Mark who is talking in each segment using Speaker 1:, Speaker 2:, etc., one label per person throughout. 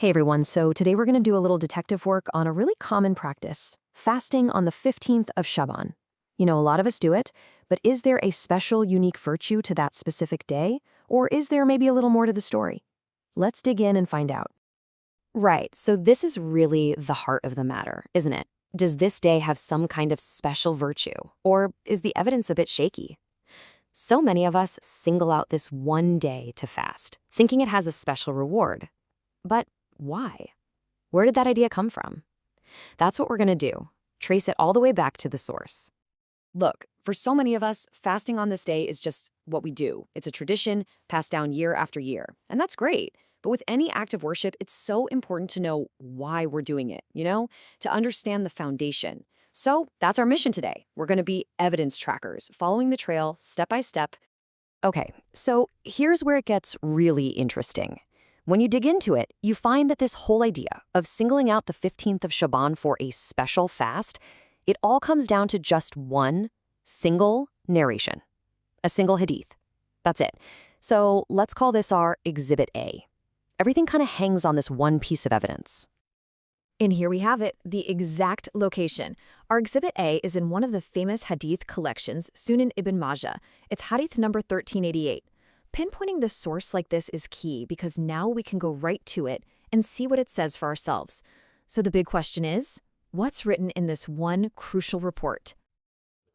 Speaker 1: Hey everyone, so today we're going to do a little detective work on a really common practice, fasting on the 15th of Shaban. You know, a lot of us do it, but is there a special, unique virtue to that specific day? Or is there maybe a little more to the story? Let's dig in and find out.
Speaker 2: Right, so this is really the heart of the matter, isn't it? Does this day have some kind of special virtue, or is the evidence a bit shaky? So many of us single out this one day to fast, thinking it has a special reward. But why? Where did that idea come from? That's what we're going to do. Trace it all the way back to the source. Look, for so many of us, fasting on this day is just what we do. It's a tradition passed down year after year, and that's great. But with any act of worship, it's so important to know why we're doing it, to understand the foundation. So that's our mission today. We're going to be evidence trackers, following the trail step by step. Okay, so here's where it gets really interesting. When you dig into it, you find that this whole idea of singling out the 15th of Shaban for a special fast, it all comes down to just one single narration, a single hadith. That's it. So let's call this our Exhibit A. Everything kind of hangs on this one piece of evidence.
Speaker 3: And here we have it, the exact location. Our Exhibit A is in one of the famous Hadith collections, Sunan ibn Majah. It's Hadith number 1388. Pinpointing the source like this is key because now we can go right to it and see what it says for ourselves. So the big question is, what's written in this one crucial report?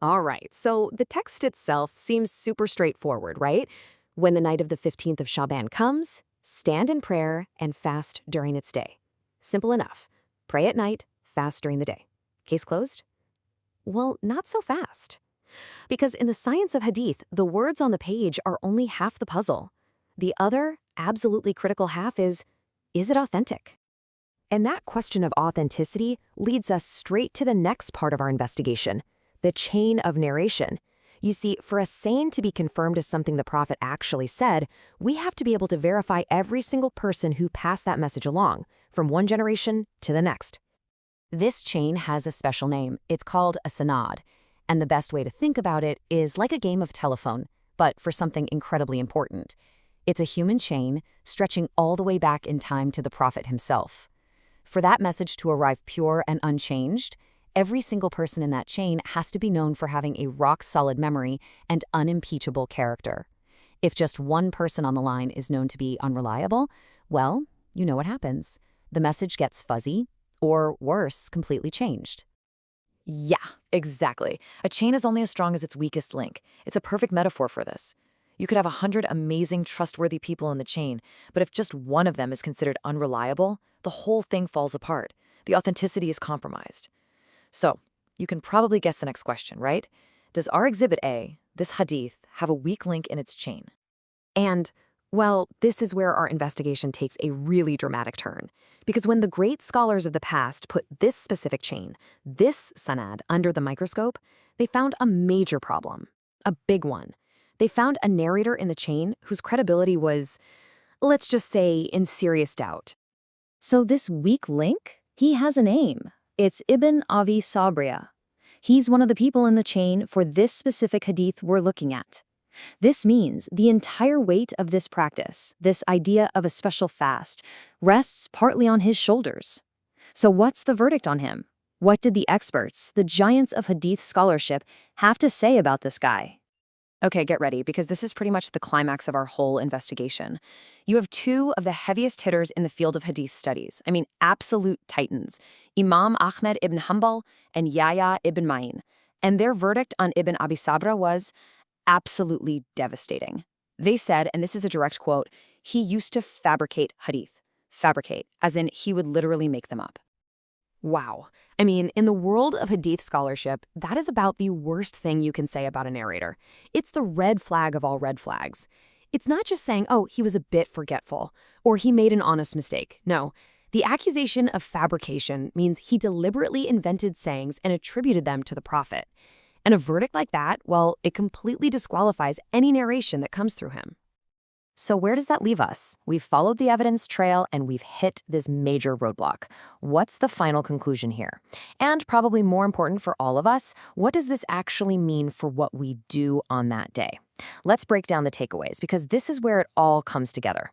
Speaker 2: All right, so the text itself seems super straightforward, right? When the night of the 15th of Shaban comes, stand in prayer and fast during its day. Simple enough. Pray at night, fast during the day. Case closed? Well, not so fast. Because in the science of Hadith, the words on the page are only half the puzzle. The other, absolutely critical half is it authentic? And that question of authenticity leads us straight to the next part of our investigation, the chain of narration. You see, for a saying to be confirmed as something the Prophet actually said, we have to be able to verify every single person who passed that message along, from one generation to the next. This chain has a special name. It's called a sanad. And the best way to think about it is like a game of telephone, but for something incredibly important. It's a human chain stretching all the way back in time to the Prophet himself. For that message to arrive pure and unchanged, every single person in that chain has to be known for having a rock-solid memory and unimpeachable character. If just one person on the line is known to be unreliable, well, you know what happens. The message gets fuzzy, or worse, completely changed.
Speaker 4: Yeah, exactly. A chain is only as strong as its weakest link. It's a perfect metaphor for this. You could have 100 amazing, trustworthy people in the chain, but if just one of them is considered unreliable, the whole thing falls apart. The authenticity is compromised. So, you can probably guess the next question, right? Does our Exhibit A, this hadith, have a weak link in its chain?
Speaker 2: And, well, this is where our investigation takes a really dramatic turn. Because when the great scholars of the past put this specific chain, this sanad, under the microscope, they found a major problem, a big one. They found a narrator in the chain whose credibility was, let's just say, in serious doubt.
Speaker 1: So this weak link, he has a name. It's Ibn Abi Sabria. He's one of the people in the chain for this specific hadith we're looking at. This means the entire weight of this practice, this idea of a special fast, rests partly on his shoulders. So what's the verdict on him? What did the experts, the giants of hadith scholarship, have to say about this guy?
Speaker 4: Okay, get ready, because this is pretty much the climax of our whole investigation. You have two of the heaviest hitters in the field of hadith studies. I mean, absolute titans. Imam Ahmed ibn Hanbal and Yahya ibn Ma'in. And their verdict on Ibn Abi Sabra was absolutely devastating. They said, and this is a direct quote, he used to fabricate hadith. Fabricate, as in he would literally make them up.
Speaker 2: Wow. I mean, in the world of hadith scholarship, that is about the worst thing you can say about a narrator. It's the red flag of all red flags. It's not just saying, oh, he was a bit forgetful, or he made an honest mistake. No, the accusation of fabrication means he deliberately invented sayings and attributed them to the Prophet. And a verdict like that, well, it completely disqualifies any narration that comes through him.
Speaker 1: So where does that leave us? We've followed the evidence trail and we've hit this major roadblock. What's the final conclusion here? And probably more important for all of us, what does this actually mean for what we do on that day? Let's break down the takeaways because this is where it all comes together.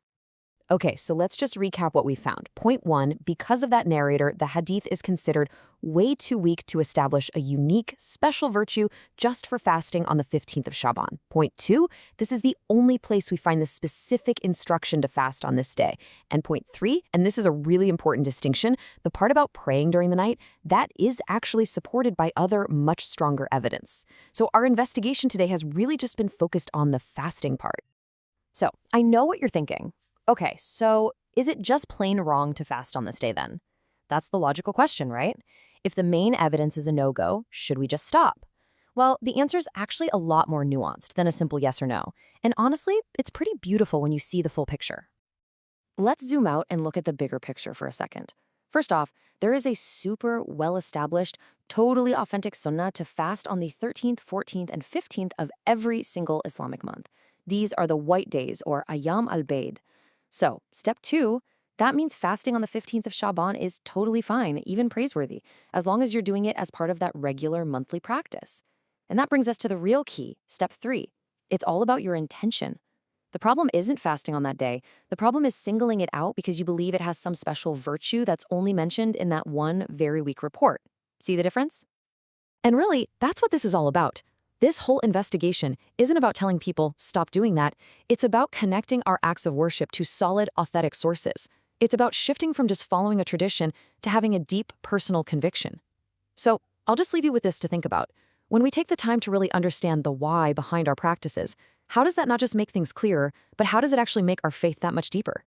Speaker 2: Okay, so let's just recap what we found. Point 1, because of that narrator, the Hadith is considered way too weak to establish a unique, special virtue just for fasting on the 15th of Shaban. Point 2, this is the only place we find the specific instruction to fast on this day. And point 3, and this is a really important distinction, the part about praying during the night, that is actually supported by other, much stronger evidence. So our investigation today has really just been focused on the fasting part.
Speaker 1: So, I know what you're thinking. Okay, so is it just plain wrong to fast on this day then? That's the logical question, right? If the main evidence is a no-go, should we just stop? Well, the answer is actually a lot more nuanced than a simple yes or no. And honestly, it's pretty beautiful when you see the full picture. Let's zoom out and look at the bigger picture for a second. First off, there is a super well-established, totally authentic sunnah to fast on the 13th, 14th, and 15th of every single Islamic month. These are the white days, or Ayyam al-Bayd. So, step 2, that means fasting on the 15th of Shaban is totally fine, even praiseworthy, as long as you're doing it as part of that regular monthly practice. And that brings us to the real key, step 3. It's all about your intention. The problem isn't fasting on that day. The problem is singling it out because you believe it has some special virtue that's only mentioned in that one very weak report. See the difference?
Speaker 2: And really, that's what this is all about. This whole investigation isn't about telling people, stop doing that. It's about connecting our acts of worship to solid, authentic sources. It's about shifting from just following a tradition to having a deep, personal conviction. So, I'll just leave you with this to think about. When we take the time to really understand the why behind our practices, how does that not just make things clearer, but how does it actually make our faith that much deeper?